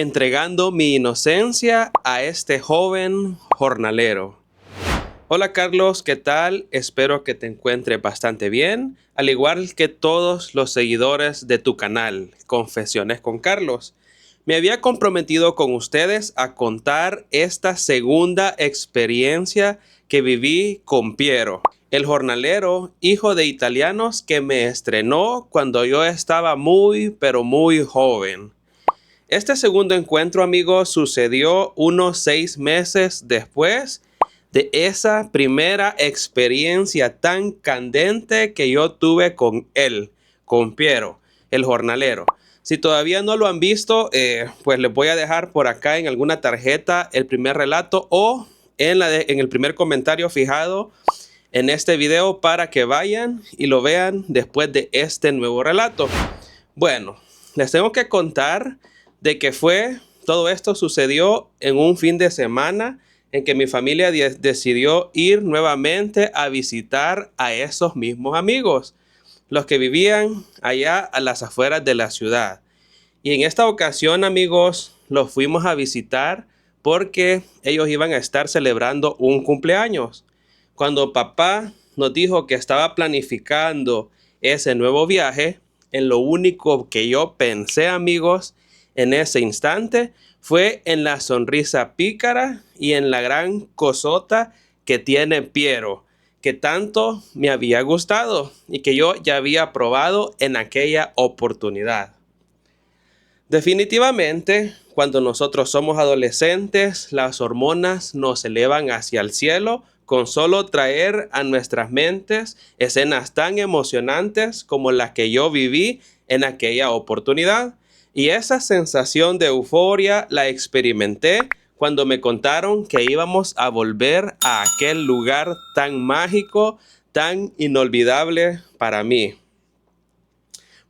entregando mi inocencia a este joven jornalero. Hola Carlos, ¿qué tal? Espero que te encuentres bastante bien, al igual que todos los seguidores de tu canal, Confesiones con Carlos. Me había comprometido con ustedes a contar esta segunda experiencia que viví con Piero, el jornalero, hijo de italianos que me estrenó cuando yo estaba pero muy joven. Este segundo encuentro, amigos, sucedió unos 6 meses después de esa primera experiencia tan candente que yo tuve con él, con Piero, el jornalero. Si todavía no lo han visto, pues les voy a dejar por acá en alguna tarjeta el primer relato o en el primer comentario fijado en este video para que vayan y lo vean después de este nuevo relato. Bueno, les tengo que contar de que todo esto sucedió en un fin de semana en que mi familia decidió ir nuevamente a visitar a esos mismos amigos, los que vivían allá a las afueras de la ciudad. Y en esta ocasión, amigos, los fuimos a visitar porque ellos iban a estar celebrando un cumpleaños. Cuando papá nos dijo que estaba planificando ese nuevo viaje, en lo único que yo pensé, amigos, en ese instante fue en la sonrisa pícara y en la gran cosota que tiene Piero, que tanto me había gustado y que yo ya había probado en aquella oportunidad. Definitivamente, cuando nosotros somos adolescentes, las hormonas nos elevan hacia el cielo con solo traer a nuestras mentes escenas tan emocionantes como las que yo viví en aquella oportunidad. Y esa sensación de euforia la experimenté cuando me contaron que íbamos a volver a aquel lugar tan mágico, tan inolvidable para mí.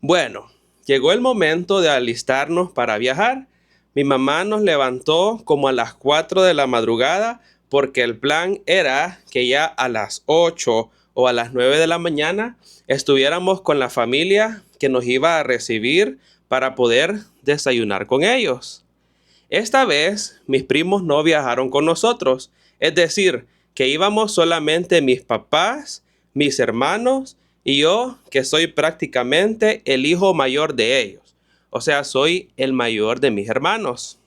Bueno, llegó el momento de alistarnos para viajar. Mi mamá nos levantó como a las 4 de la madrugada porque el plan era que ya a las 8 o a las 9 de la mañana estuviéramos con la familia que nos iba a recibir para poder desayunar con ellos. Esta vez mis primos no viajaron con nosotros, es decir, que íbamos solamente mis papás, mis hermanos y yo, que soy prácticamente el hijo mayor de ellos. O sea, soy el mayor de mis hermanos.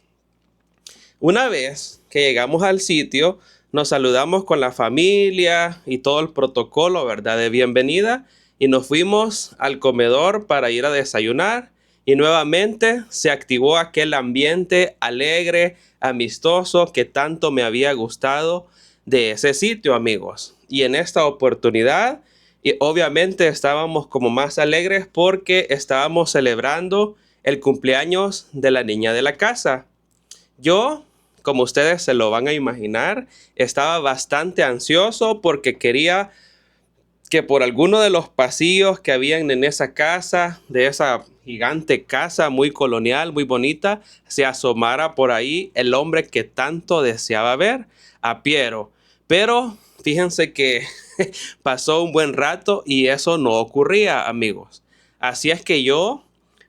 Una vez que llegamos al sitio, nos saludamos con la familia y todo el protocolo, ¿verdad?, de bienvenida, y nos fuimos al comedor para ir a desayunar. Y nuevamente se activó aquel ambiente alegre, amistoso que tanto me había gustado de ese sitio, amigos. Y en esta oportunidad, y obviamente estábamos como más alegres porque estábamos celebrando el cumpleaños de la niña de la casa. Yo, como ustedes se lo van a imaginar, estaba bastante ansioso porque quería que por alguno de los pasillos que habían en esa casa, de esa gigante casa muy colonial, muy bonita, se asomara por ahí el hombre que tanto deseaba ver, a Piero. Pero fíjense que pasó un buen rato y eso no ocurría, amigos. Así es que yo,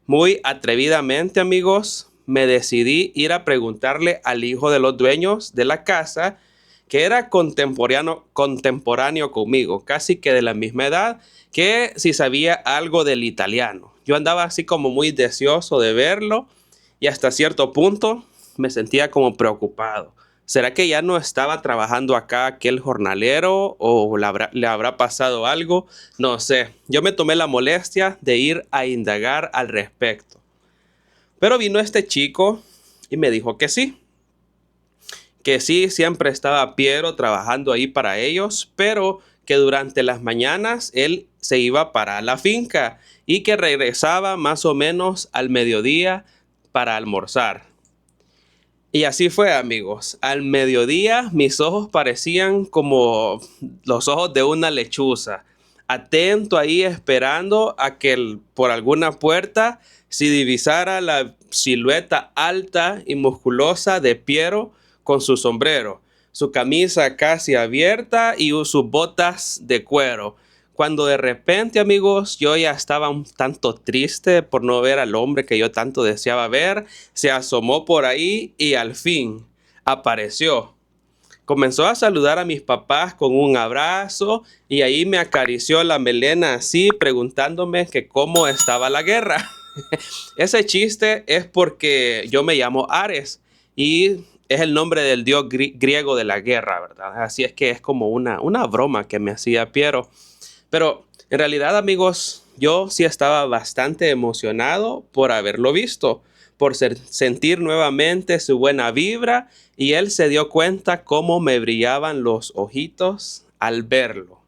muy atrevidamente, amigos, me decidí ir a preguntarle al hijo de los dueños de la casa, que era contemporáneo conmigo, casi que de la misma edad, que si sabía algo del italiano. Yo andaba así como muy deseoso de verlo y hasta cierto punto me sentía como preocupado. ¿Será que ya no estaba trabajando acá aquel jornalero o le habrá pasado algo? No sé. Yo me tomé la molestia de ir a indagar al respecto. Pero vino este chico y me dijo que sí, siempre estaba Piero trabajando ahí para ellos, pero que durante las mañanas él se iba para la finca y que regresaba más o menos al mediodía para almorzar. Y así fue, amigos. Al mediodía mis ojos parecían como los ojos de una lechuza, atento ahí esperando a que por alguna puerta se divisara la silueta alta y musculosa de Piero con su sombrero, su camisa casi abierta y sus botas de cuero, cuando de repente, amigos, yo ya estaba un tanto triste por no ver al hombre que yo tanto deseaba ver. Se asomó por ahí y al fin apareció. Comenzó a saludar a mis papás con un abrazo y ahí me acarició la melena así, preguntándome que cómo estaba la guerra. Ese chiste es porque yo me llamo Ares y es el nombre del dios griego de la guerra, ¿verdad? Así es que es como una broma que me hacía Piero. Pero en realidad, amigos, yo sí estaba bastante emocionado por haberlo visto, por sentir nuevamente su buena vibra, y él se dio cuenta cómo me brillaban los ojitos al verlo.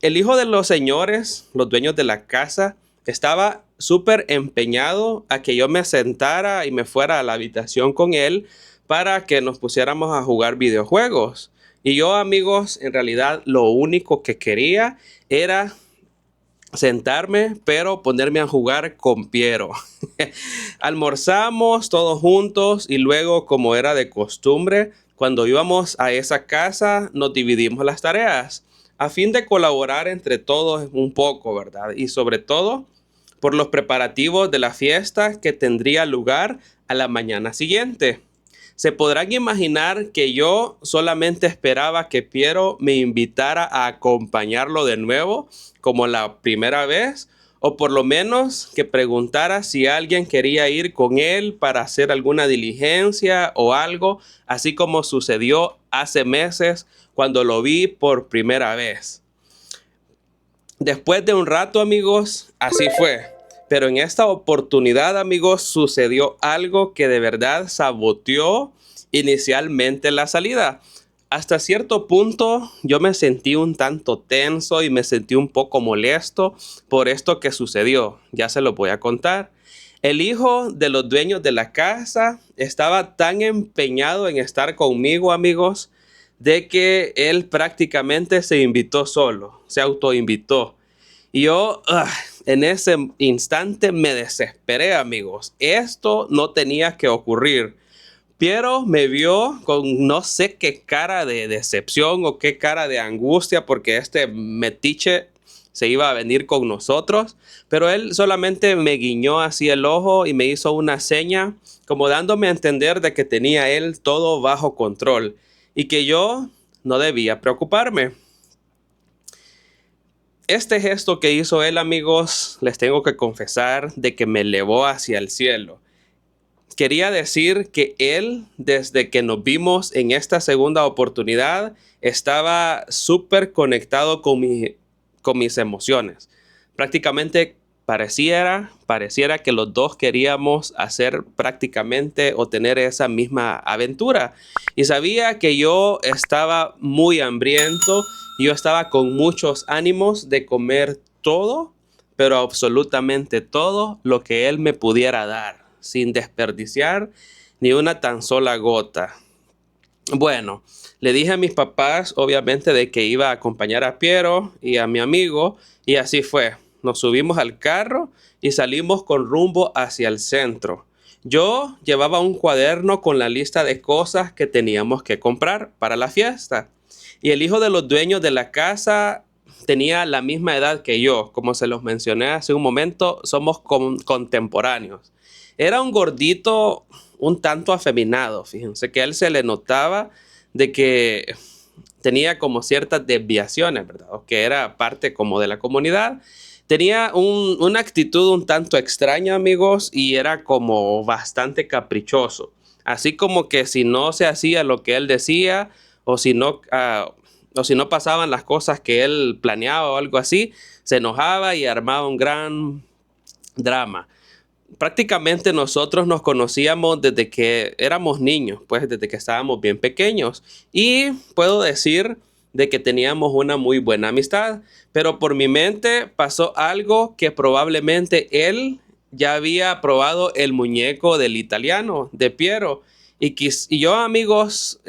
El hijo de los señores, los dueños de la casa, estaba súper empeñado a que yo me sentara y me fuera a la habitación con él para que nos pusiéramos a jugar videojuegos. Y yo, amigos, en realidad lo único que quería era sentarme, pero ponerme a jugar con Piero. Almorzamos todos juntos y luego, como era de costumbre, cuando íbamos a esa casa, nos dividimos las tareas a fin de colaborar entre todos un poco, ¿verdad? Y sobre todo por los preparativos de la fiesta que tendría lugar a la mañana siguiente. Se podrán imaginar que yo solamente esperaba que Piero me invitara a acompañarlo de nuevo, como la primera vez, o por lo menos que preguntara si alguien quería ir con él para hacer alguna diligencia o algo, así como sucedió hace meses cuando lo vi por primera vez. Después de un rato, amigos, así fue. Pero en esta oportunidad, amigos, sucedió algo que de verdad saboteó inicialmente la salida. Hasta cierto punto yo me sentí un tanto tenso y me sentí un poco molesto por esto que sucedió. Ya se lo voy a contar. El hijo de los dueños de la casa estaba tan empeñado en estar conmigo, amigos, de que él prácticamente se invitó solo, se autoinvitó. Y yo en ese instante me desesperé, amigos. Esto no tenía que ocurrir. Piero me vio con no sé qué cara de decepción o qué cara de angustia porque este metiche se iba a venir con nosotros. Pero él solamente me guiñó así el ojo y me hizo una seña como dándome a entender de que tenía él todo bajo control y que yo no debía preocuparme. Este gesto que hizo él, amigos, les tengo que confesar de que me elevó hacia el cielo. Quería decir que él, desde que nos vimos en esta segunda oportunidad, estaba súper conectado con mis emociones. Prácticamente pareciera que los dos queríamos hacer prácticamente o tener esa misma aventura. Y sabía que yo estaba muy hambriento. Yo estaba con muchos ánimos de comer todo, pero absolutamente todo lo que él me pudiera dar, sin desperdiciar ni una tan sola gota. Bueno, le dije a mis papás, obviamente, de que iba a acompañar a Piero y a mi amigo, y así fue. Nos subimos al carro y salimos con rumbo hacia el centro. Yo llevaba un cuaderno con la lista de cosas que teníamos que comprar para la fiesta. Y el hijo de los dueños de la casa tenía la misma edad que yo. Como se los mencioné hace un momento, somos contemporáneos. Era un gordito un tanto afeminado. Fíjense que a él se le notaba de que tenía como ciertas desviaciones, ¿verdad? O que era parte como de la comunidad. Tenía una actitud un tanto extraña, amigos, y era como bastante caprichoso. Así como que si no se hacía lo que él decía, o si no pasaban las cosas que él planeaba o algo así, se enojaba y armaba un gran drama. Prácticamente nosotros nos conocíamos desde que éramos niños, pues desde que estábamos bien pequeños. Y puedo decir de que teníamos una muy buena amistad, pero por mi mente pasó algo que probablemente él ya había probado el muñeco del italiano, de Piero. Y yo, amigos,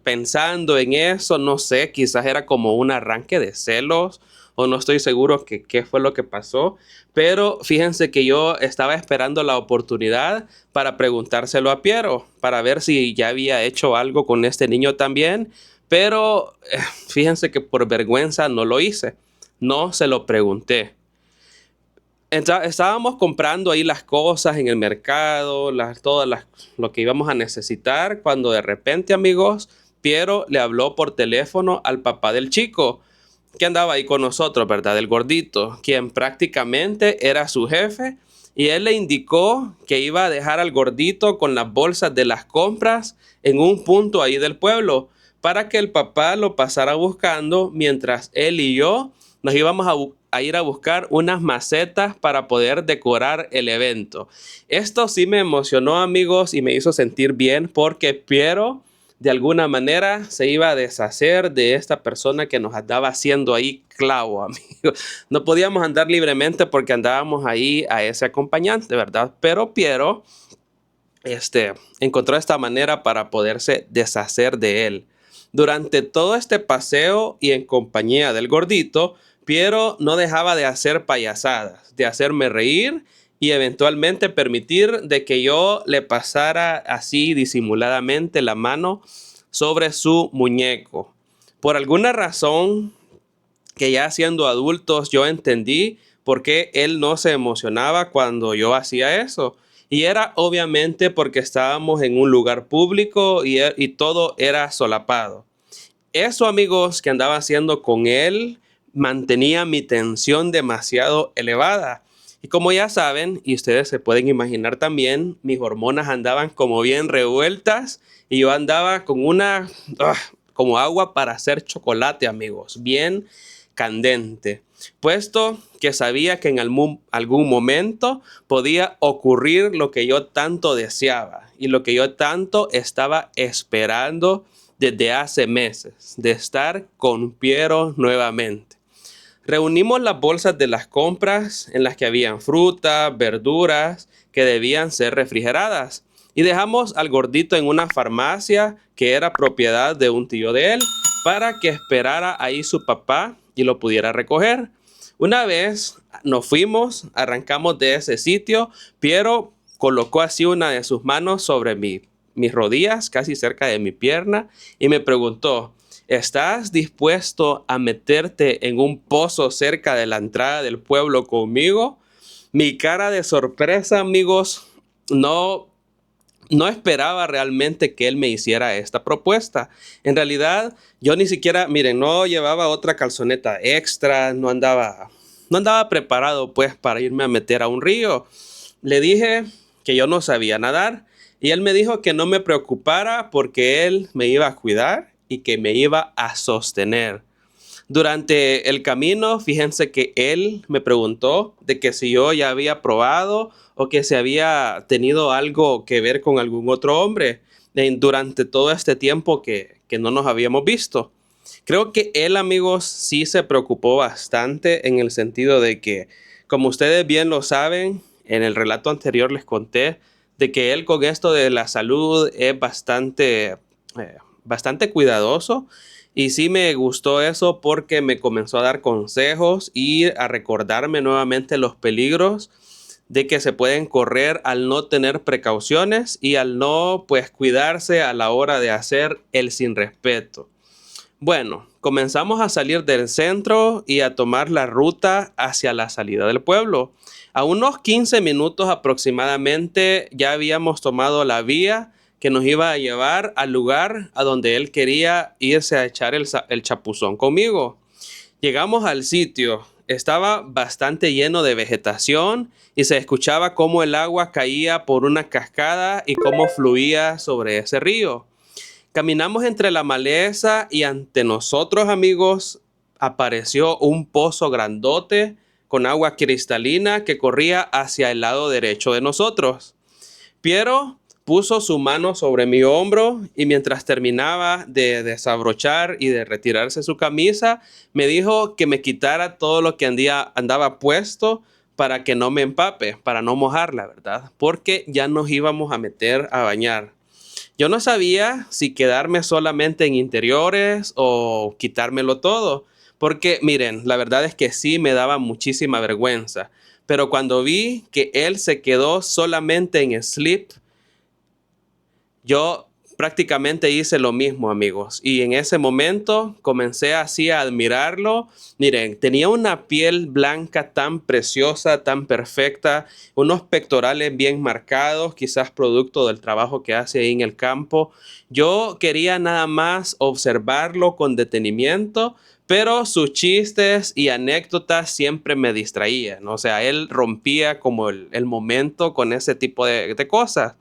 pensando en eso, no sé, quizás era como un arranque de celos o no estoy seguro qué fue lo que pasó, pero fíjense que yo estaba esperando la oportunidad para preguntárselo a Piero, para ver si ya había hecho algo con este niño también, Pero fíjense que por vergüenza no lo hice, no se lo pregunté. Estábamos comprando ahí las cosas en el mercado, lo que íbamos a necesitar, cuando de repente, amigos, Piero le habló por teléfono al papá del chico que andaba ahí con nosotros, ¿verdad? El gordito, quien prácticamente era su jefe, y él le indicó que iba a dejar al gordito con las bolsas de las compras en un punto ahí del pueblo, para que el papá lo pasara buscando mientras él y yo nos íbamos a ir a buscar unas macetas para poder decorar el evento. Esto sí me emocionó, amigos, y me hizo sentir bien porque Piero de alguna manera se iba a deshacer de esta persona que nos andaba haciendo ahí clavo, amigos. No podíamos andar libremente porque andábamos ahí a ese acompañante, ¿verdad? Pero Piero encontró esta manera para poderse deshacer de él. Durante todo este paseo y en compañía del gordito, Piero no dejaba de hacer payasadas, de hacerme reír y eventualmente permitir de que yo le pasara así disimuladamente la mano sobre su muñeco. Por alguna razón que ya siendo adultos yo entendí por qué él no se emocionaba cuando yo hacía eso. Y era obviamente porque estábamos en un lugar público y todo era solapado. Eso, amigos, que andaba haciendo con él mantenía mi tensión demasiado elevada. Y como ya saben, y ustedes se pueden imaginar también, mis hormonas andaban como bien revueltas y yo andaba con como agua para hacer chocolate, amigos, bien candente, puesto que sabía que en algún momento podía ocurrir lo que yo tanto deseaba y lo que yo tanto estaba esperando desde hace meses, de estar con Piero nuevamente. Reunimos las bolsas de las compras en las que habían frutas, verduras que debían ser refrigeradas y dejamos al gordito en una farmacia que era propiedad de un tío de él para que esperara ahí su papá y lo pudiera recoger. Una vez nos fuimos, arrancamos de ese sitio, Piero colocó así una de sus manos sobre mis rodillas, casi cerca de mi pierna, y me preguntó: ¿estás dispuesto a meterte en un pozo cerca de la entrada del pueblo conmigo? Mi cara de sorpresa, amigos, no esperaba realmente que él me hiciera esta propuesta. En realidad, yo ni siquiera, miren, no llevaba otra calzoneta extra, no andaba preparado pues para irme a meter a un río. Le dije que yo no sabía nadar y él me dijo que no me preocupara porque él me iba a cuidar y que me iba a sostener. Durante el camino, fíjense que él me preguntó de que si yo ya había probado o que si había tenido algo que ver con algún otro hombre durante todo este tiempo que no nos habíamos visto. Creo que él, amigos, sí se preocupó bastante en el sentido de que, como ustedes bien lo saben, en el relato anterior les conté de que él con esto de la salud es bastante cuidadoso. Y sí me gustó eso porque me comenzó a dar consejos y a recordarme nuevamente los peligros de que se pueden correr al no tener precauciones y al no pues cuidarse a la hora de hacer el sin respeto. Bueno, comenzamos a salir del centro y a tomar la ruta hacia la salida del pueblo. A unos 15 minutos aproximadamente ya habíamos tomado la vía que nos iba a llevar al lugar a donde él quería irse a echar el chapuzón conmigo. Llegamos al sitio, estaba bastante lleno de vegetación y se escuchaba cómo el agua caía por una cascada y cómo fluía sobre ese río. Caminamos entre la maleza y ante nosotros, amigos, apareció un pozo grandote con agua cristalina que corría hacia el lado derecho de nosotros. Piero puso su mano sobre mi hombro y mientras terminaba de desabrochar y de retirarse su camisa, me dijo que me quitara todo lo que andaba puesto para que no me empape, para no mojarla, ¿verdad? Porque ya nos íbamos a meter a bañar. Yo no sabía si quedarme solamente en interiores o quitármelo todo, porque miren, la verdad es que sí me daba muchísima vergüenza, pero cuando vi que él se quedó solamente en slip, yo prácticamente hice lo mismo, amigos. Y en ese momento comencé así a admirarlo. Miren, tenía una piel blanca tan preciosa, tan perfecta, unos pectorales bien marcados, quizás producto del trabajo que hace ahí en el campo. Yo quería nada más observarlo con detenimiento, pero sus chistes y anécdotas siempre me distraían. O sea, él rompía como el momento con ese tipo de cosas,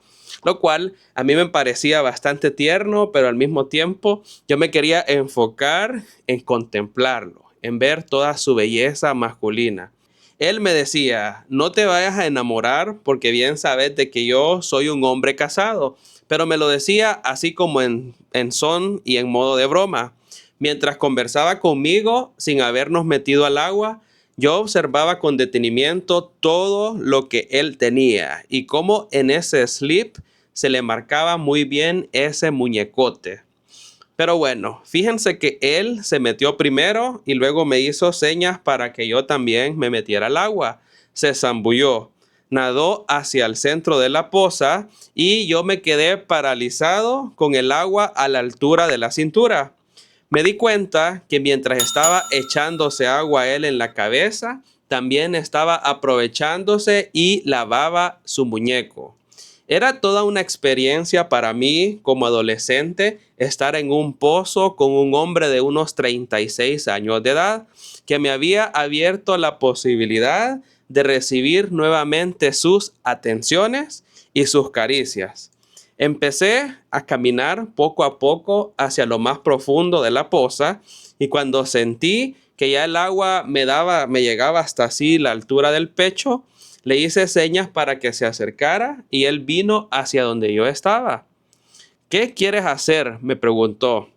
lo cual a mí me parecía bastante tierno, pero al mismo tiempo yo me quería enfocar en contemplarlo, en ver toda su belleza masculina. Él me decía, no te vayas a enamorar porque bien sabes de que yo soy un hombre casado, pero me lo decía así como en son y en modo de broma. Mientras conversaba conmigo sin habernos metido al agua, yo observaba con detenimiento todo lo que él tenía y cómo en ese slip se le marcaba muy bien ese muñecote. Pero bueno, fíjense que él se metió primero y luego me hizo señas para que yo también me metiera al agua. Se zambulló, nadó hacia el centro de la poza y yo me quedé paralizado con el agua a la altura de la cintura. Me di cuenta que mientras estaba echándose agua a él en la cabeza, también estaba aprovechándose y lavaba su muñeco. Era toda una experiencia para mí como adolescente estar en un pozo con un hombre de unos 36 años de edad que me había abierto la posibilidad de recibir nuevamente sus atenciones y sus caricias. Empecé a caminar poco a poco hacia lo más profundo de la poza y cuando sentí que ya el agua me llegaba hasta así la altura del pecho, le hice señas para que se acercara y él vino hacia donde yo estaba. ¿Qué quieres hacer?, me preguntó.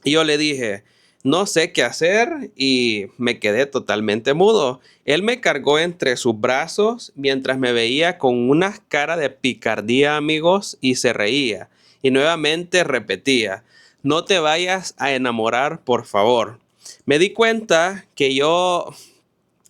Y yo le dije, no sé qué hacer y me quedé totalmente mudo. Él me cargó entre sus brazos mientras me veía con una cara de picardía, amigos, y se reía. Y nuevamente repetía, no te vayas a enamorar, por favor. Me di cuenta que yo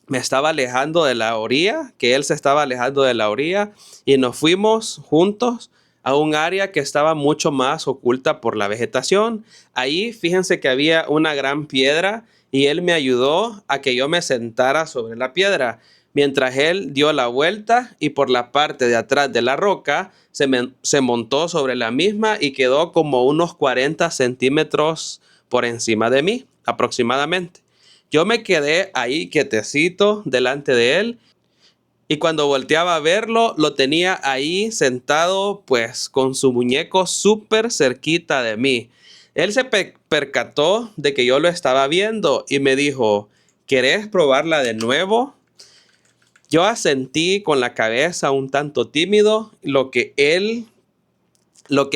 me estaba alejando de la orilla, que él se estaba alejando de la orilla y nos fuimos juntos a un área que estaba mucho más oculta por la vegetación. Ahí fíjense que había una gran piedra y él me ayudó a que yo me sentara sobre la piedra, mientras él dio la vuelta y por la parte de atrás de la roca se montó sobre la misma y quedó como unos 40 centímetros por encima de mí aproximadamente. Yo me quedé ahí quietecito delante de él y cuando volteaba a verlo, lo tenía ahí sentado pues con su muñeco súper cerquita de mí. Él se percató de que yo lo estaba viendo y me dijo, ¿querés probarla de nuevo? Yo asentí con la cabeza un tanto tímido. Lo que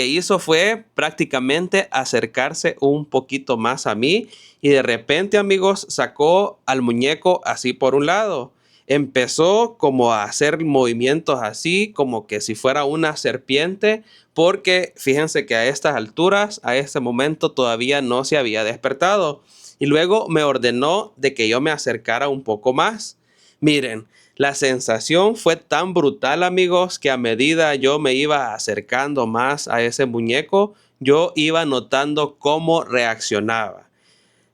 hizo fue prácticamente acercarse un poquito más a mí y de repente, amigos, sacó al muñeco así por un lado. Empezó como a hacer movimientos así, como que si fuera una serpiente, porque fíjense que a estas alturas, a este momento todavía no se había despertado. Y luego me ordenó de que yo me acercara un poco más. Miren, la sensación fue tan brutal, amigos, que a medida yo me iba acercando más a ese muñeco, yo iba notando cómo reaccionaba.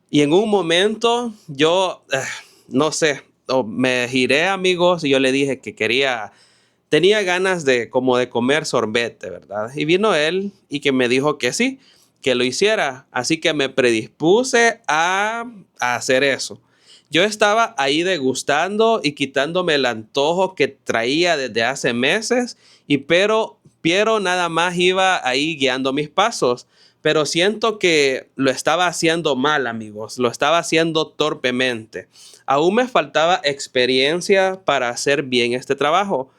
Y en un momento yo, no sé, me giré, amigos, y yo le dije que tenía ganas de como de comer sorbete, ¿verdad? Y vino él y que me dijo que sí, que lo hiciera. Así que me predispuse a hacer eso. Yo estaba ahí degustando y quitándome el antojo que traía desde hace meses, pero nada más iba ahí guiando mis pasos. Pero siento que lo estaba haciendo mal, amigos. Lo estaba haciendo torpemente. Aún me faltaba experiencia para hacer bien este trabajo.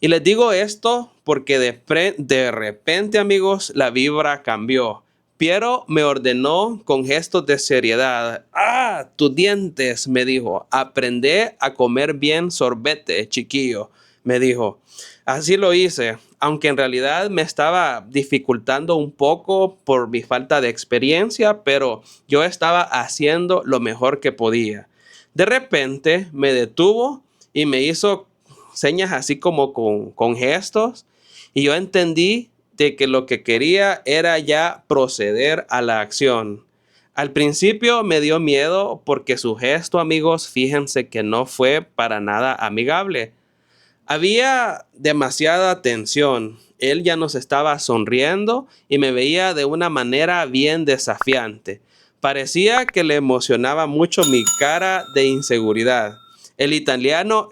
Y les digo esto porque de repente, amigos, la vibra cambió. Piero me ordenó con gestos de seriedad. Ah, tus dientes, me dijo. Aprende a comer bien sorbete, chiquillo, me dijo. Así lo hice, aunque en realidad me estaba dificultando un poco por mi falta de experiencia, pero yo estaba haciendo lo mejor que podía. De repente me detuvo y me hizo señas así como con gestos y yo entendí de que lo que quería era ya proceder a la acción. Al principio me dio miedo porque su gesto, amigos, fíjense que no fue para nada amigable. Había demasiada tensión. Él ya nos estaba sonriendo y me veía de una manera bien desafiante. Parecía que le emocionaba mucho mi cara de inseguridad. El italiano,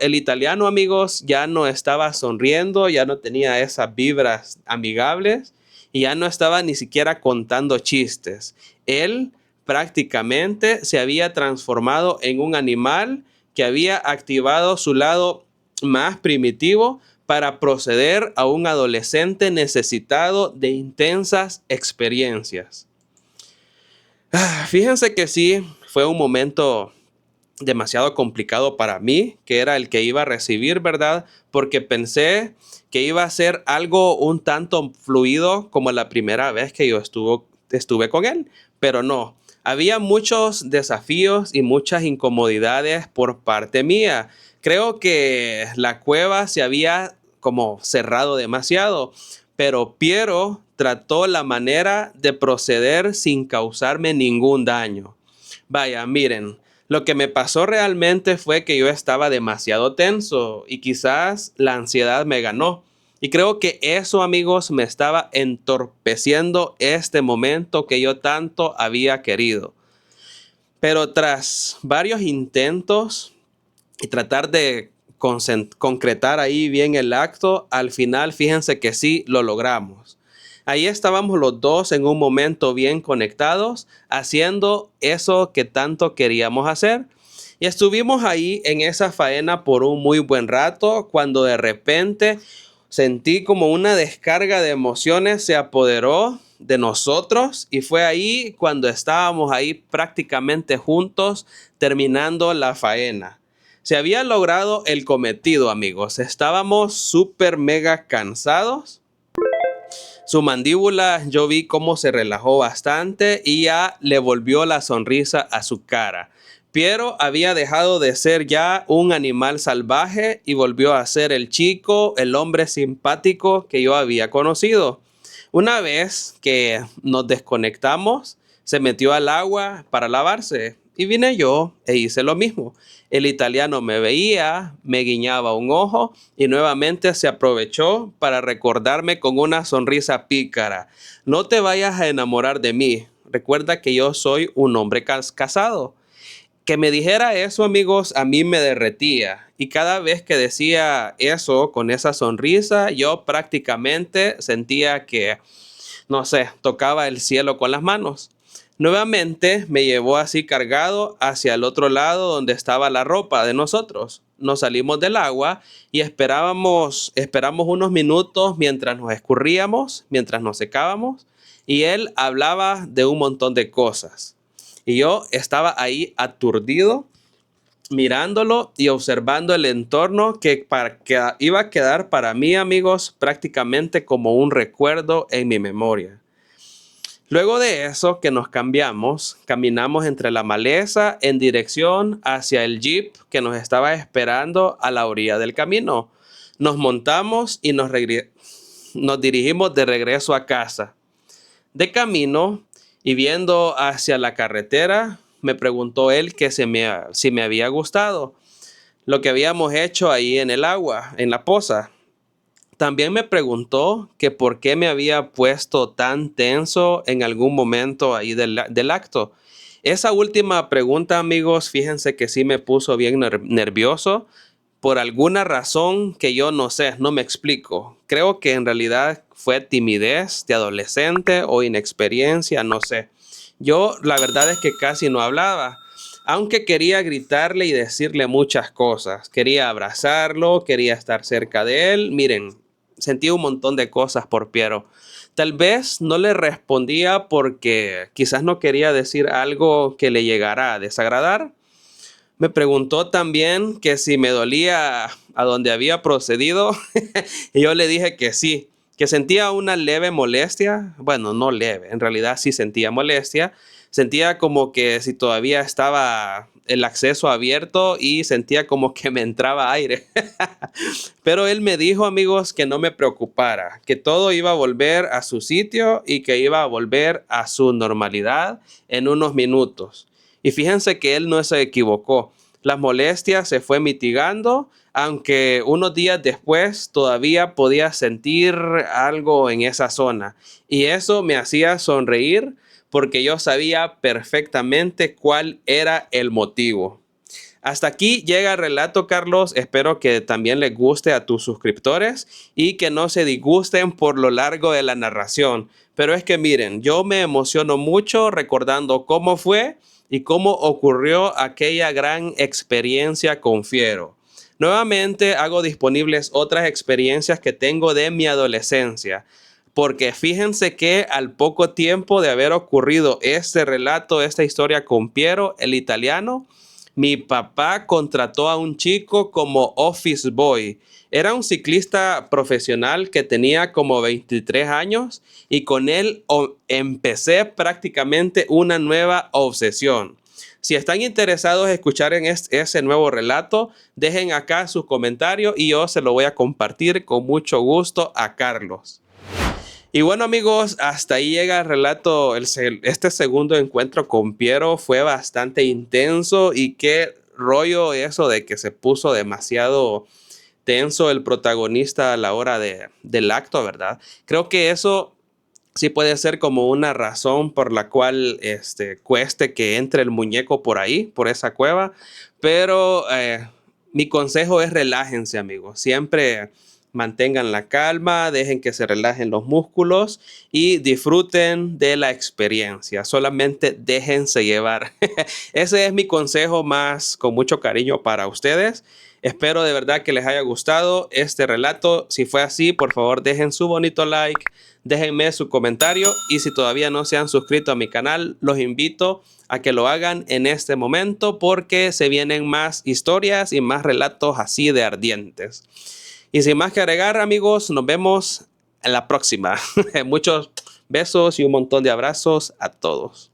amigos, ya no estaba sonriendo, ya no tenía esas vibras amigables y ya no estaba ni siquiera contando chistes. Él prácticamente se había transformado en un animal que había activado su lado más primitivo para proceder a un adolescente necesitado de intensas experiencias. Fíjense que sí, fue un momento demasiado complicado para mí, que era el que iba a recibir, ¿verdad? Porque pensé que iba a ser algo un tanto fluido como la primera vez que yo estuve con él, pero no. Había muchos desafíos y muchas incomodidades por parte mía. Creo que la cueva se había como cerrado demasiado, pero Piero trató la manera de proceder sin causarme ningún daño. Vaya, miren, lo que me pasó realmente fue que yo estaba demasiado tenso y quizás la ansiedad me ganó. Y creo que eso, amigos, me estaba entorpeciendo este momento que yo tanto había querido. Pero tras varios intentos y tratar de concretar ahí bien el acto, al final fíjense que sí lo logramos. Ahí estábamos los dos en un momento bien conectados, haciendo eso que tanto queríamos hacer. Y estuvimos ahí en esa faena por un muy buen rato, cuando de repente sentí como una descarga de emociones se apoderó de nosotros y fue ahí cuando estábamos ahí prácticamente juntos terminando la faena. Se había logrado el cometido, amigos. Estábamos súper mega cansados. Su mandíbula yo vi cómo se relajó bastante y ya le volvió la sonrisa a su cara. Piero había dejado de ser ya un animal salvaje y volvió a ser el chico, el hombre simpático que yo había conocido. Una vez que nos desconectamos, se metió al agua para lavarse y vine yo e hice lo mismo. El italiano me veía, me guiñaba un ojo y nuevamente se aprovechó para recordarme con una sonrisa pícara: no te vayas a enamorar de mí, recuerda que yo soy un hombre casado. Que me dijera eso, amigos, a mí me derretía. Y cada vez que decía eso con esa sonrisa, yo prácticamente sentía que, no sé, tocaba el cielo con las manos. Nuevamente me llevó así cargado hacia el otro lado donde estaba la ropa de nosotros. Nos salimos del agua y esperamos unos minutos mientras nos escurríamos, mientras nos secábamos, y él hablaba de un montón de cosas. Y yo estaba ahí aturdido, mirándolo y observando el entorno que iba a quedar para mí, amigos, prácticamente como un recuerdo en mi memoria. Luego de eso que nos cambiamos, caminamos entre la maleza en dirección hacia el jeep que nos estaba esperando a la orilla del camino. Nos montamos y nos dirigimos de regreso a casa. De camino y viendo hacia la carretera, me preguntó él que si me había gustado lo que habíamos hecho ahí en el agua, en la poza. También me preguntó que por qué me había puesto tan tenso en algún momento ahí del acto. Esa última pregunta, amigos, fíjense que sí me puso bien nervioso por alguna razón que yo no sé, no me explico. Creo que en realidad fue timidez de adolescente o inexperiencia, no sé. Yo la verdad es que casi no hablaba, aunque quería gritarle y decirle muchas cosas. Quería abrazarlo, quería estar cerca de él. Miren, sentí un montón de cosas por Piero. Tal vez no le respondía porque quizás no quería decir algo que le llegara a desagradar. Me preguntó también que si me dolía a donde había procedido y yo le dije que sí, que sentía una leve molestia. Bueno, no leve, en realidad sí sentía molestia. Sentía como que si todavía estaba el acceso abierto y sentía como que me entraba aire. Pero él me dijo, amigos, que no me preocupara, que todo iba a volver a su sitio y que iba a volver a su normalidad en unos minutos. Y fíjense que él no se equivocó. Las molestias se fue mitigando, aunque unos días después todavía podía sentir algo en esa zona. Y eso me hacía sonreír porque yo sabía perfectamente cuál era el motivo. Hasta aquí llega el relato, Carlos. Espero que también les guste a tus suscriptores y que no se disgusten por lo largo de la narración. Pero es que miren, yo me emociono mucho recordando cómo fue y cómo ocurrió aquella gran experiencia con Fiero. Nuevamente hago disponibles otras experiencias que tengo de mi adolescencia. Porque fíjense que al poco tiempo de haber ocurrido este relato, esta historia con Piero, el italiano, mi papá contrató a un chico como office boy. Era un ciclista profesional que tenía como 23 años y con él empecé prácticamente una nueva obsesión. Si están interesados en escuchar ese nuevo relato, dejen acá sus comentarios y yo se lo voy a compartir con mucho gusto a Carlos. Y bueno, amigos, hasta ahí llega el relato. Este segundo encuentro con Piero fue bastante intenso y qué rollo eso de que se puso demasiado tenso el protagonista a la hora del acto, ¿verdad? Creo que eso sí puede ser como una razón por la cual cueste que entre el muñeco por ahí, por esa cueva, pero mi consejo es relájense, amigos. Siempre mantengan la calma, dejen que se relajen los músculos y disfruten de la experiencia. Solamente déjense llevar. Ese es mi consejo más con mucho cariño para ustedes. Espero de verdad que les haya gustado este relato. Si fue así, por favor dejen su bonito like, déjenme su comentario y si todavía no se han suscrito a mi canal, los invito a que lo hagan en este momento porque se vienen más historias y más relatos así de ardientes. Y sin más que agregar, amigos, nos vemos en la próxima. Muchos besos y un montón de abrazos a todos.